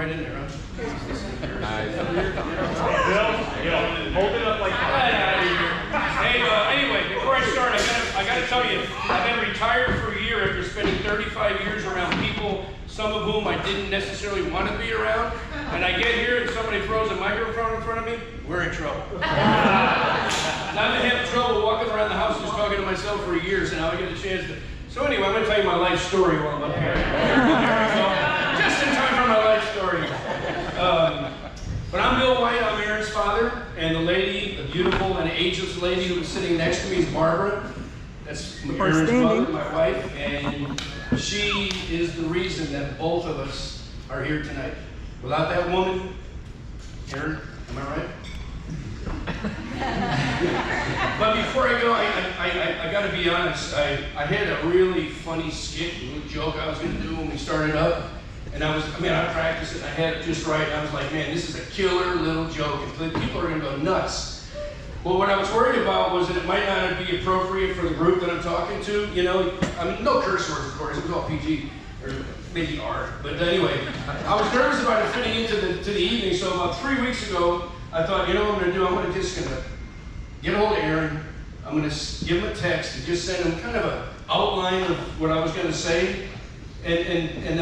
right in there, huh? Nice. Hold it up like that. Hey, anyway, before I start, I gotta tell you, I've been retired for a year after spending 35 years around people, some of whom I didn't necessarily want to be around. And I get here and somebody throws a microphone in front of me, we're in trouble. And I've been having trouble walking around the house just talking to myself for years, and now I get a chance to. So anyway, I'm going to tell you my life story while I'm up here. Just in time for my life story. But I'm Bill White, I'm Aaron's father, and the lady, the beautiful and ageless lady who is sitting next to me is Barbara. That's Aaron's mother, my wife, and she is the reason that both of us are here tonight. Without that woman, Aaron, am I right? But before I go, I got to be honest. I had a really funny skit, joke I was going to do when we started up. And I practiced it, I had it just right. I was like, man, this is a killer little joke. And people are going to go nuts. Well, what I was worried about was that it might not be appropriate for the group that I'm talking to. You know, I mean, no curse words, of course. It was all PG, or maybe R. But anyway, I was nervous about it fitting into the evening. So about 3 weeks ago, I thought, you know what I'm going to do? I'm just going to get a hold of Aaron. I'm going to give him a text and just send him kind of an outline of what I was going to say. And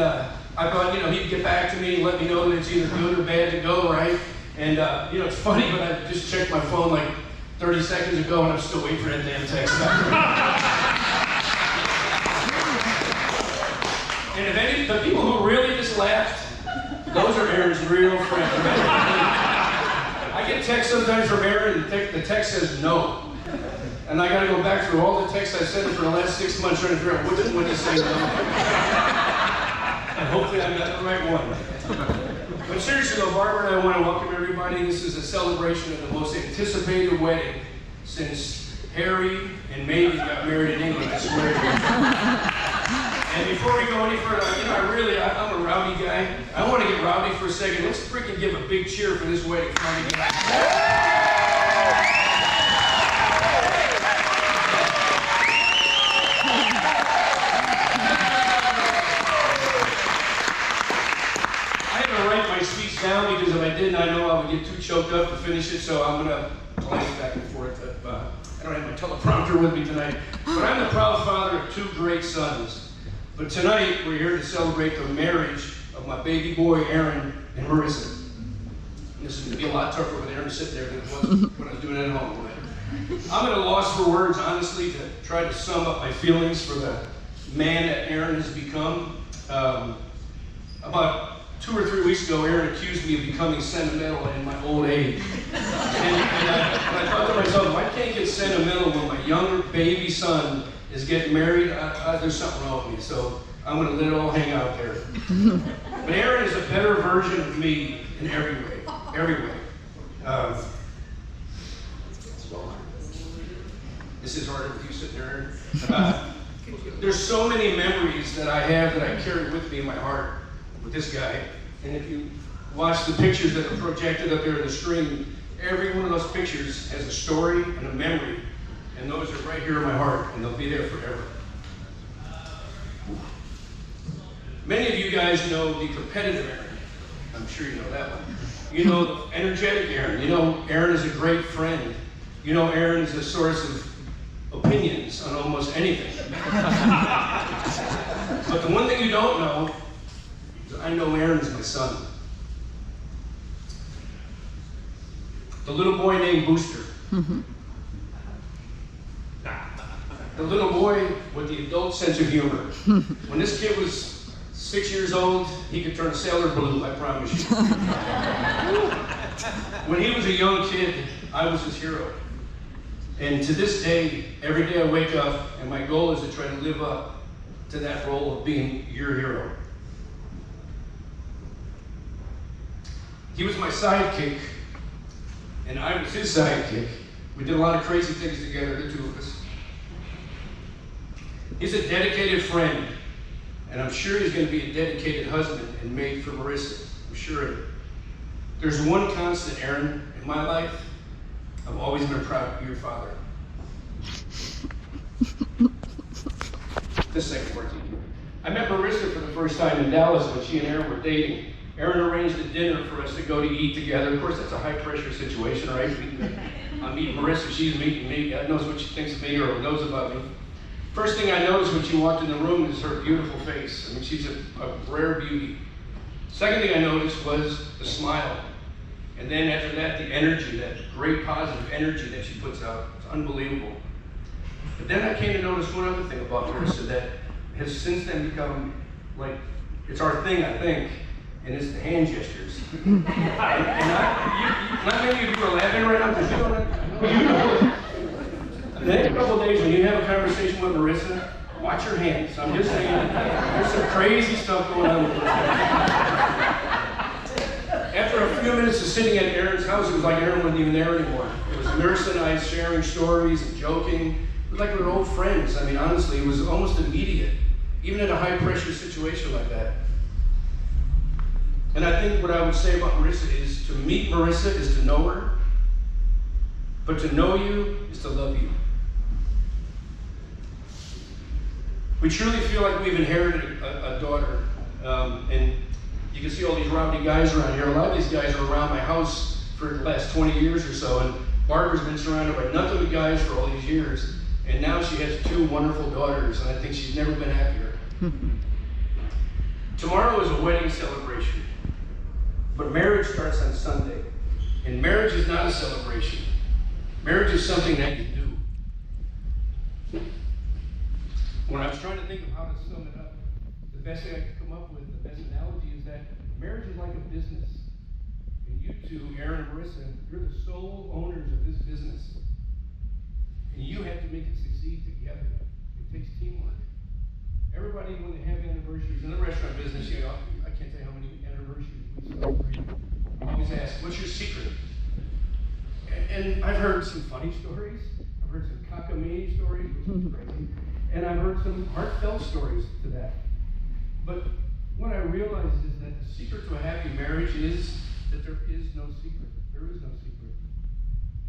I thought, you know, he'd get back to me and let me know that it's either good or bad to go, right? And, you know, it's funny, but I just checked my phone like 30 seconds ago and I'm still waiting for that damn text back. And if the people who really just laughed, those are Aaron's real friends. I get texts sometimes from Aaron and the text says no. And I got to go back through all the texts I sent him for the last 6 months trying to figure out which one to say no. And hopefully I got the right one. But seriously though, Barbara and I want to welcome everybody. This is a celebration of the most anticipated wedding since Harry and Meghan got married in England, I swear. And before we go any further, you know, I'm a rowdy guy. I want to get rowdy for a second. Let's freaking give a big cheer for this wedding. Down because if I didn't, I know I would get too choked up to finish it, so I'm going to glance back and forth. I don't have my teleprompter with me tonight, but I'm the proud father of 2 great sons. But tonight, we're here to celebrate the marriage of my baby boy, Aaron, and Marissa. And this is going to be a lot tougher with Aaron sitting there than it was when I was doing it at home. I'm at a loss for words, honestly, to try to sum up my feelings for the man that Aaron has become. About 2 or 3 weeks ago, Aaron accused me of becoming sentimental in my old age. And I thought to myself, I can't get sentimental when my younger baby son is getting married. There's something wrong with me, so I'm going to let it all hang out there. But Aaron is a better version of me in every way. This is harder with you sitting there, Aaron. There's so many memories that I have that I carry with me in my heart with this guy. And if you watch the pictures that are projected up there on the screen, every one of those pictures has a story and a memory. And those are right here in my heart, and they'll be there forever. Many of you guys know the competitive Aaron. I'm sure you know that one. You know the energetic Aaron. You know Aaron is a great friend. You know Aaron is a source of opinions on almost anything. But the one thing you don't know, I know Aaron is my son. The little boy named Booster. The little boy with the adult sense of humor. When this kid was 6 years old, he could turn sailor blue, I promise you. When he was a young kid, I was his hero. And to this day, every day I wake up, and my goal is to try to live up to that role of being your hero. He was my sidekick, and I was his sidekick. We did a lot of crazy things together, the two of us. He's a dedicated friend, and I'm sure he's going to be a dedicated husband and mate for Marissa. I'm sure of it. There's one constant, Aaron, in my life. I've always been proud to be your father. The second part. I met Marissa for the first time in Dallas when she and Aaron were dating. Aaron arranged a dinner for us to go to eat together. Of course, that's a high-pressure situation, right? I'm meeting Marissa, she's meeting me. God knows what she thinks of me or knows about me. First thing I noticed when she walked in the room is her beautiful face. I mean, she's a rare beauty. Second thing I noticed was the smile. And then after that, the energy, that great positive energy that she puts out. It's unbelievable. But then I came to notice one other thing about Marissa that has since then become like, it's our thing, I think, and it's the hand gestures. and not many of you are laughing right now because you don't. The next couple of days when you have a conversation with Marissa, watch your hands. I'm just saying, there's some crazy stuff going on with her. After a few minutes of sitting at Aaron's house, it was like Aaron wasn't even there anymore. It was Marissa and I sharing stories and joking. It was like we were old friends. I mean, honestly, it was almost immediate, even in a high-pressure situation like that. And I think what I would say about Marissa is to meet Marissa is to know her, but to know you is to love you. We truly feel like we've inherited a daughter, and you can see all these rowdy guys around here. A lot of these guys are around my house for the last 20 years or so, and Barbara's been surrounded by nothing but guys for all these years, and now she has 2 wonderful daughters, and I think she's never been happier. Tomorrow is a wedding celebration, but marriage starts on Sunday, and marriage is not a celebration. Marriage is something that you do. When I was trying to think of how to sum it up, the best thing I could come up with, the best analogy is that marriage is like a business. And you two, Aaron and Marissa, you're the sole owners of this business. And you have to make it succeed together. It takes teamwork. Everybody, when they have anniversaries in the restaurant business, you know, I can't tell you how many anniversaries we celebrate. I always ask, what's your secret? And I've heard some funny stories. I've heard some cockamamie stories, which is crazy. And I've heard some heartfelt stories to that. But what I realized is that the secret to a happy marriage is that there is no secret. There is no secret.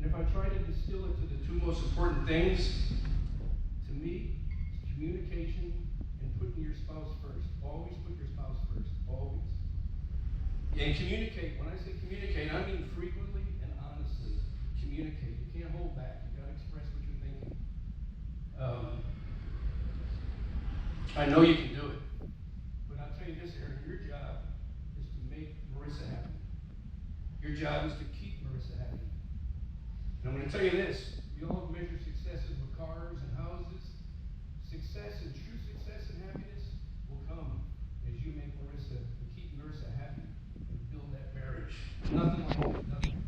And if I try to distill it to the 2 most important things, to me, it's communication and putting your spouse first. Always put your spouse first. Always. And communicate. When I say communicate, I mean frequently and honestly. Communicate. You can't hold back. You gotta express what you're thinking. I know you can do it. But I'll tell you this, Aaron, your job is to make Marissa happy. Your job is to keep Marissa happy. And I'm going to tell you this, we all measure successes with cars and houses. Success and true success and happiness will come as you make Marissa and keep Marissa happy and build that marriage. Nothing like it, nothing.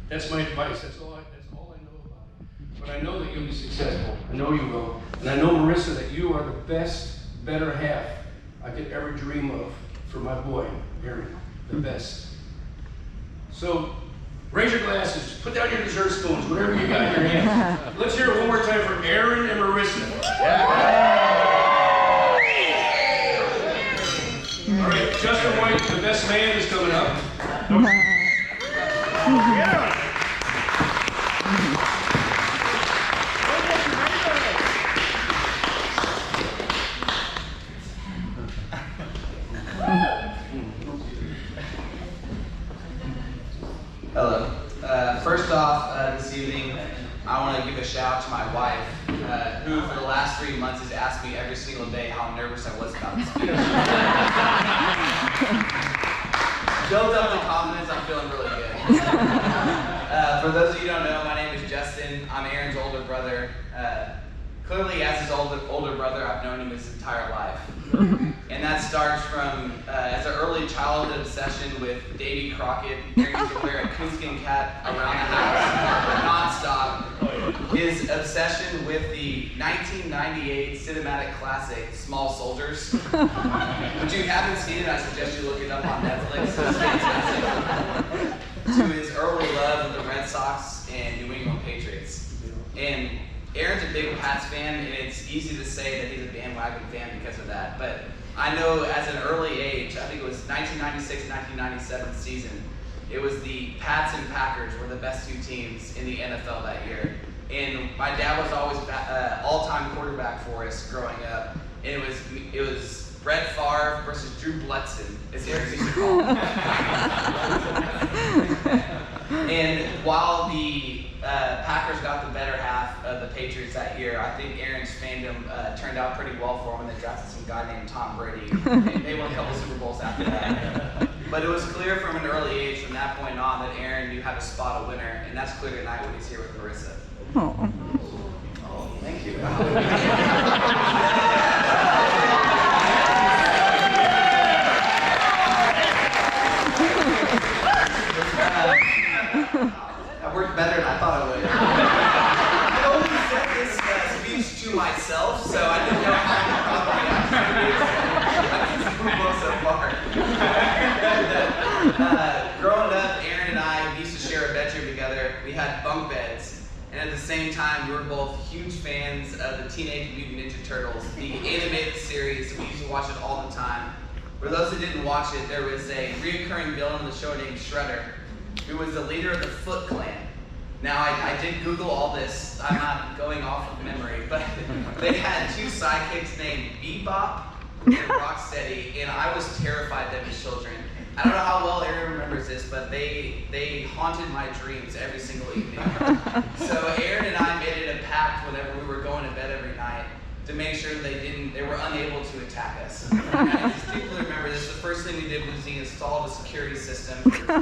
That's my advice. That's all I know about it. But I know that you'll be successful. I know you will. And I know, Marissa, that you are the best, better half I could ever dream of for my boy, Aaron. The best. So, raise your glasses. Put down your dessert spoons, whatever you got in your hand. Let's hear it one more time for Aaron and Marissa. All right, Justin White, the best man, is coming up. Yeah. Hello. First off, this evening, I want to give a shout out to my wife, who for the last 3 months has asked me every single day how nervous I was about this speech. Built up the confidence, I'm feeling really good. For those of you who don't know, my name is Justin. I'm Aaron's older brother. Clearly, as his older brother, I've known him his entire life. And that starts from as an early childhood obsession with Davy Crockett. Aaron used to wear a coonskin cap around the house, nonstop. His obsession with the 1998 cinematic classic, Small Soldiers. Which you haven't seen it, I suggest you look it up on Netflix. It's fantastic. To his early love of the Red Sox and New England Patriots. And Aaron's a big Pats fan, and it's easy to say that he's a bandwagon fan because of that. But I know as an early age, I think it was 1996-1997 season, it was the Pats and Packers were the best 2 teams in the NFL that year. And my dad was always all-time quarterback for us growing up. and it was Brett Favre versus Drew Bledson, as Aaron used to call him. And while the Packers got the better half of the Patriots that year, I think Aaron's fandom turned out pretty well for him when they drafted some guy named Tom Brady. And they won a couple Super Bowls after that. But it was clear from an early age, from that point on, that Aaron knew how to spot a winner, and that's clear tonight when he's here with Marissa. Oh. Oh, thank you. That worked better than I thought it would. I only said this speech to myself, so I didn't know how to probably growing up, Aaron and I used to share a bedroom together. We had bunk beds, and at the same time, we were both huge fans of the Teenage Mutant Ninja Turtles, the animated series. We used to watch it all the time. For those that didn't watch it, there was a recurring villain in the show named Shredder, who was the leader of the Foot Clan. Now, I did Google all this. I'm not going off of memory, but they had two sidekicks named Bebop and Rocksteady, and I was terrified of them as children. I don't know how well Aaron remembers this, but they haunted my dreams every single evening. So Aaron and I made it a pact whenever we were going to bed every night to make sure they were unable to attack us. And I distinctly remember this. The first thing we did was we installed a security system